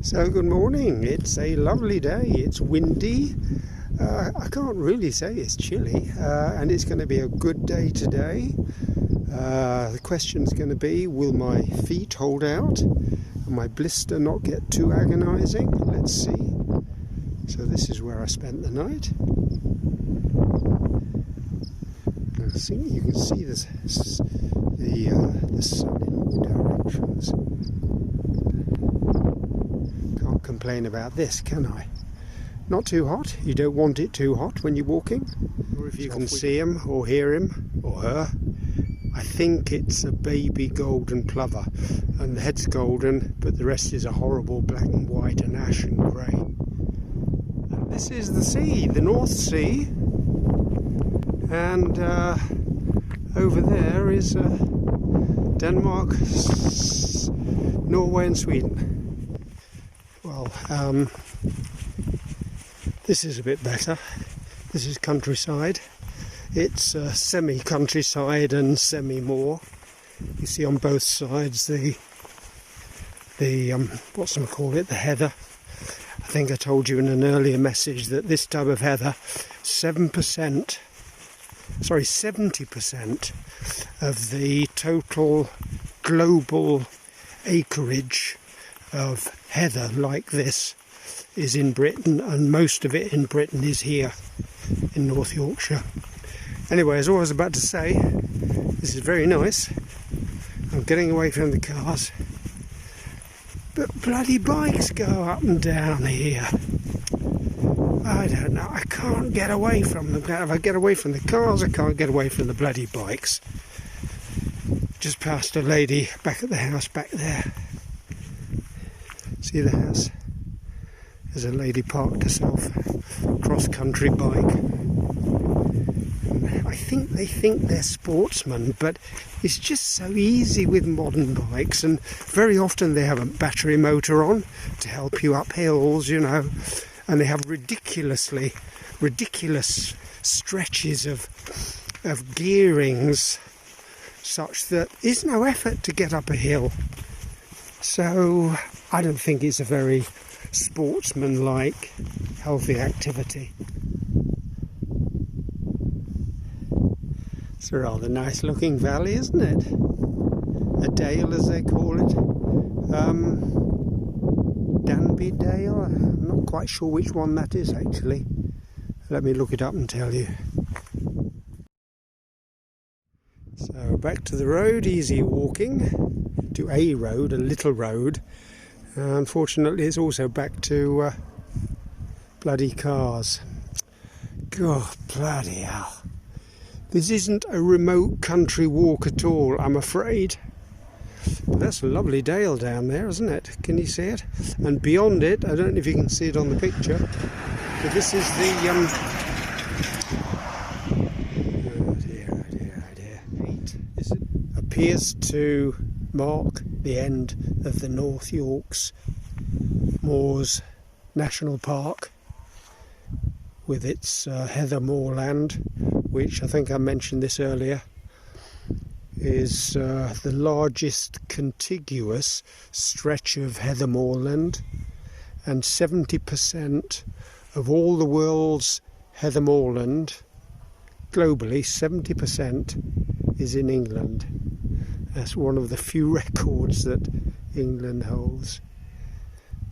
So good morning, it's a lovely day, it's windy, I can't really say it's chilly, and it's going to be a good day today. The question's going to be, will my feet hold out and my blister not get too agonising? Let's see. So this is where I spent the night. I think you can see the sun in all directions. Can't complain about this, can I? Not too hot. You don't want it too hot when you're walking. Or if you can see him or hear him or her. I think it's a baby golden plover, and the head's golden, but the rest is a horrible black and white and ash and grey. And this is the sea, the North Sea, and over there is Denmark, Norway and Sweden. Well, this is a bit better. This is countryside. It's semi-countryside and semi-moor. You see on both sides the the heather. I think I told you in an earlier message that this type of heather, 70% of the total global acreage of heather like this is in Britain, and most of it in Britain is here in North Yorkshire. Anyway, as I was about to say, this is very nice. I'm getting away from the cars, but bloody bikes go up and down here. I don't know, I can't get away from them. If I get away from the cars, I can't get away from the bloody bikes. Just passed a lady back at the house back there. See the house? There's a lady parked herself, cross-country bike. I think they think they're sportsmen, but it's just so easy with modern bikes, and very often they have a battery motor on to help you up hills, you know, and they have ridiculous stretches of gearings such that there's no effort to get up a hill. So I don't think it's a very sportsman-like, healthy activity. It's a rather nice looking valley, isn't it? A dale, as they call it. Danby Dale. I'm not quite sure which one that is actually. Let me look it up and tell you. So back to the road, easy walking. To a road, a little road. Unfortunately, it's also back to bloody cars. God, bloody hell. This isn't a remote country walk at all, I'm afraid. But that's a lovely dale down there, isn't it? Can you see it? And beyond it, I don't know if you can see it on the picture, but this is the oh dear. This appears to mark the end of the North Yorks Moors National Park with its heather moorland, which I think I mentioned this earlier, is the largest contiguous stretch of heather moorland, and 70% of all the world's heather moorland globally, 70% is in England. That's one of the few records that England holds.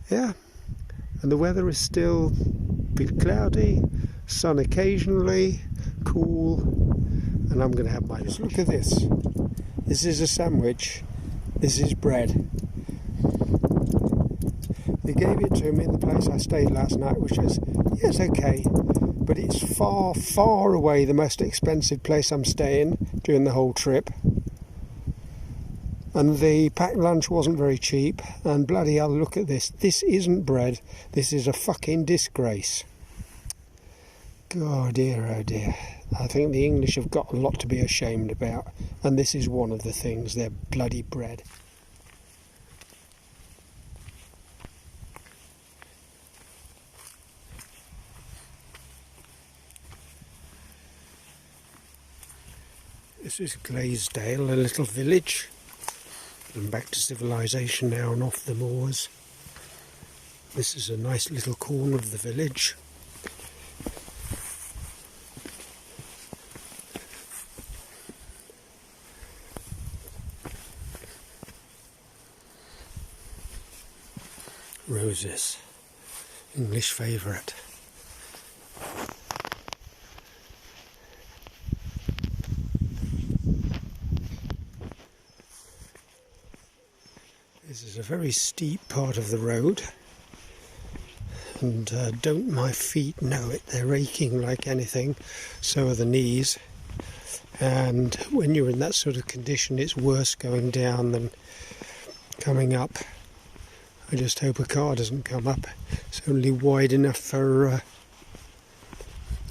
Yeah, and the weather is still a bit cloudy, sun occasionally, cool, and I'm going to have my lunch. Look at this. This is a sandwich. This is bread. They gave it to me in the place I stayed last night, which is, yes, okay, but it's far, far away the most expensive place I'm staying during the whole trip. And the packed lunch wasn't very cheap, and bloody hell, look at this. This isn't bread. This is a fucking disgrace. God, dear, oh dear. I think the English have got a lot to be ashamed about, and this is one of the things, their bloody bread. This is Glaisdale, a little village. I'm back to civilization now and off the moors. This is a nice little corner of the village. Roses, English favourite. This is a very steep part of the road, and don't my feet know it, they're aching like anything, so are the knees, and when you're in that sort of condition it's worse going down than coming up. I just hope a car doesn't come up. It's only wide enough for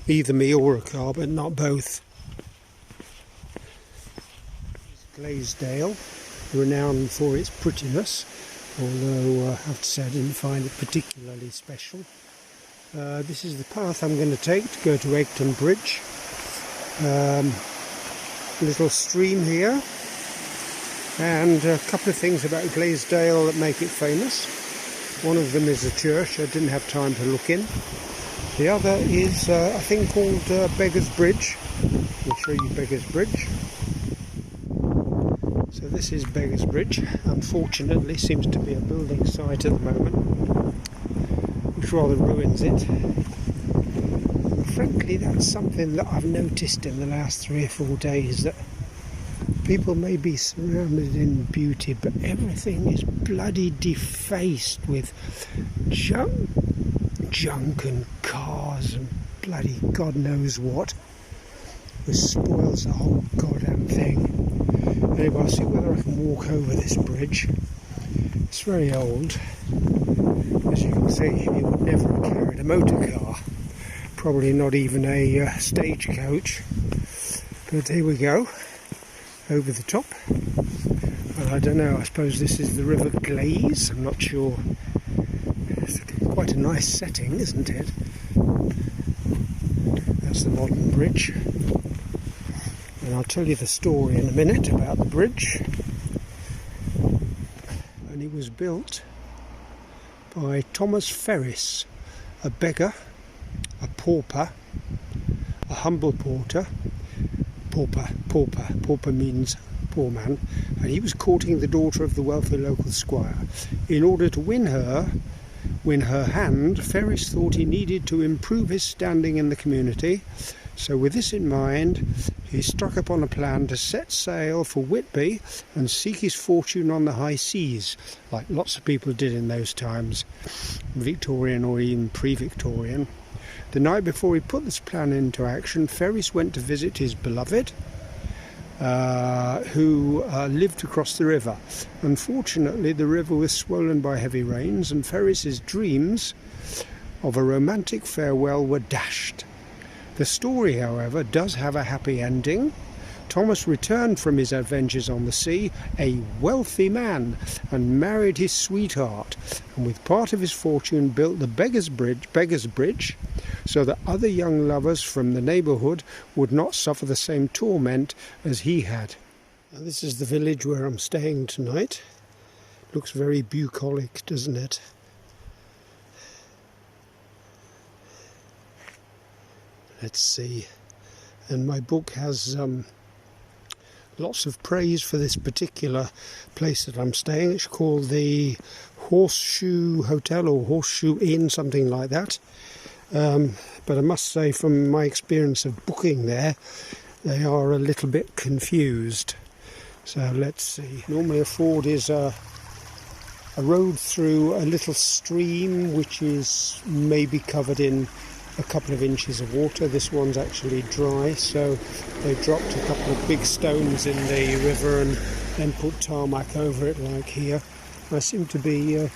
either me or a car, but not both. Glaisdale, renowned for its prettiness, although I have to say I didn't find it particularly special. This is the path I'm going to take to go to Egton Bridge. Little stream here, and a couple of things about Glaisdale that make it famous. One of them is a church I didn't have time to look in. The other is a thing called Beggar's Bridge. I'll show you Beggar's Bridge. So this is Beggar's Bridge. Unfortunately seems to be a building site at the moment, which rather ruins it. Frankly, that's something that I've noticed in the last 3 or 4 days, that people may be surrounded in beauty, but everything is bloody defaced with junk and cars and bloody God knows what, which spoils the whole goddamn thing. Anyway, I'll see whether I can walk over this bridge. It's very old. As you can see, it would never have carried a motor car, probably not even a stagecoach. But here we go, over the top. And I don't know, I suppose this is the River Glaise, I'm not sure. It's quite a nice setting, isn't it? That's the modern bridge. And I'll tell you the story in a minute about the bridge. And it was built by Thomas Ferris, a beggar, a pauper, a humble pauper means poor man, and he was courting the daughter of the wealthy local squire. In order to win her hand, Ferris thought he needed to improve his standing in the community. So with this in mind, he struck upon a plan to set sail for Whitby and seek his fortune on the high seas, like lots of people did in those times, Victorian or even pre-Victorian. The night before he put this plan into action, Ferris went to visit his beloved, who lived across the river. Unfortunately, the river was swollen by heavy rains, and Ferris's dreams of a romantic farewell were dashed. The story, however, does have a happy ending. Thomas returned from his adventures on the sea a wealthy man and married his sweetheart, and with part of his fortune built the Beggar's Bridge, so that other young lovers from the neighbourhood would not suffer the same torment as he had. Now, this is the village where I'm staying tonight. Looks very bucolic, doesn't it? Let's see. And my book has lots of praise for this particular place that I'm staying. It's called the Horseshoe Hotel or Horseshoe Inn, something like that. But I must say, from my experience of booking there, they are a little bit confused. So let's see. Normally a ford is a road through a little stream which is maybe covered in a couple of inches of water. This one's actually dry, so they dropped a couple of big stones in the river and then put tarmac over it like here. I seem to be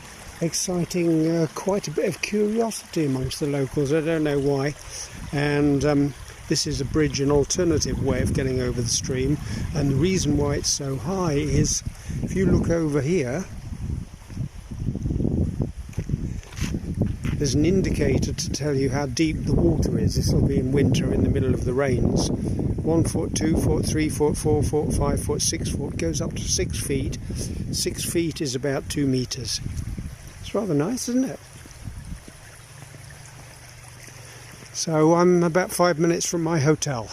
exciting quite a bit of curiosity amongst the locals. I don't know why. And this is a bridge, an alternative way of getting over the stream, and the reason why it's so high is, if you look over here, there's an indicator to tell you how deep the water is. This will be in winter in the middle of the rains. 1 foot, 2 foot, 3 foot, 4 foot, 5 foot, 6 foot, goes up to 6 feet. 6 feet is about 2 metres. It's rather nice, isn't it? So I'm about 5 minutes from my hotel,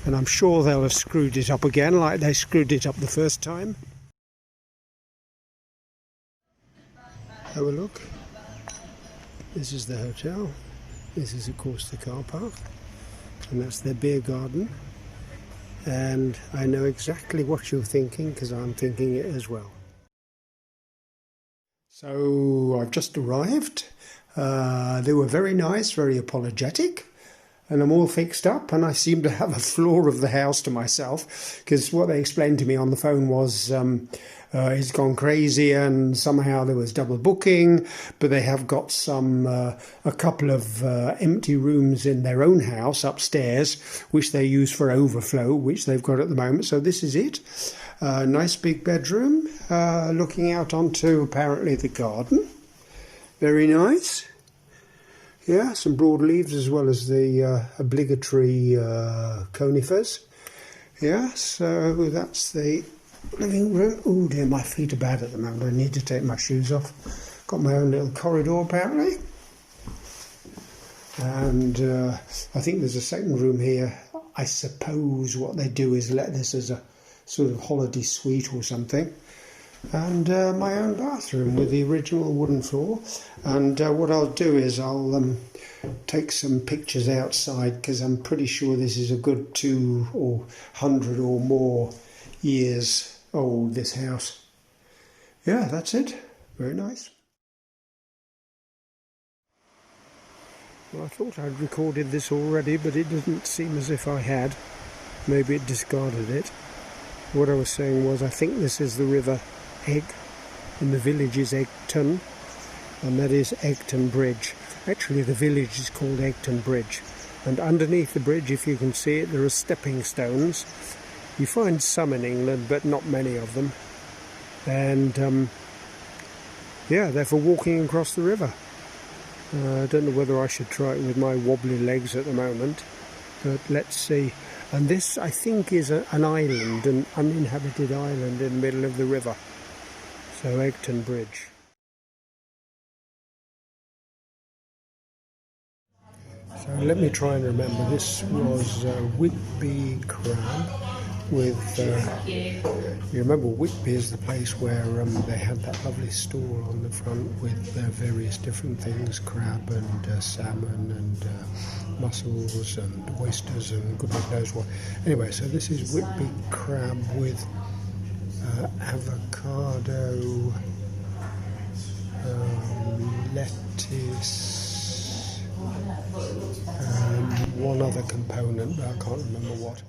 and I'm sure they'll have screwed it up again like they screwed it up the first time. Have a look. This is the hotel. This is of course the car park, and that's their beer garden. And I know exactly what you're thinking, because I'm thinking it as well. So I've just arrived. They were very nice, very apologetic, and I'm all fixed up, and I seem to have a floor of the house to myself, because what they explained to me on the phone was he's gone crazy and somehow there was double booking, but they have got a couple of empty rooms in their own house upstairs, which they use for overflow, which they've got at the moment. So this is it. Nice big bedroom, looking out onto apparently the garden. Very nice. Yeah, some broad leaves as well as the obligatory conifers. Yeah, so that's the living room. Oh dear, my feet are bad at the moment. I need to take my shoes off. Got my own little corridor apparently. And I think there's a second room here. I suppose what they do is let this as a sort of holiday suite or something. And my own bathroom with the original wooden floor. And what I'll do is I'll take some pictures outside, because I'm pretty sure this is a good 200 or more years old, this house. Yeah, that's it. Very nice. Well, I thought I'd recorded this already, but it doesn't seem as if I had. Maybe it discarded it. What I was saying was, I think this is the river Egg, and the village is Egton, and that is Egton Bridge. Actually, the village is called Egton Bridge, and underneath the bridge, if you can see it, there are stepping stones. You find some in England, but not many of them. And yeah, they're for walking across the river. I don't know whether I should try it with my wobbly legs at the moment, but let's see. And this, I think, is an island, an uninhabited island in the middle of the river. So Egton Bridge. So let me try and remember. This was Whitby crab with, you remember Whitby is the place where they had that lovely stall on the front with various different things, crab and salmon and mussels and oysters and goodness knows what. Anyway, so this is Whitby crab with avocado, lettuce, and one other component, but I can't remember what.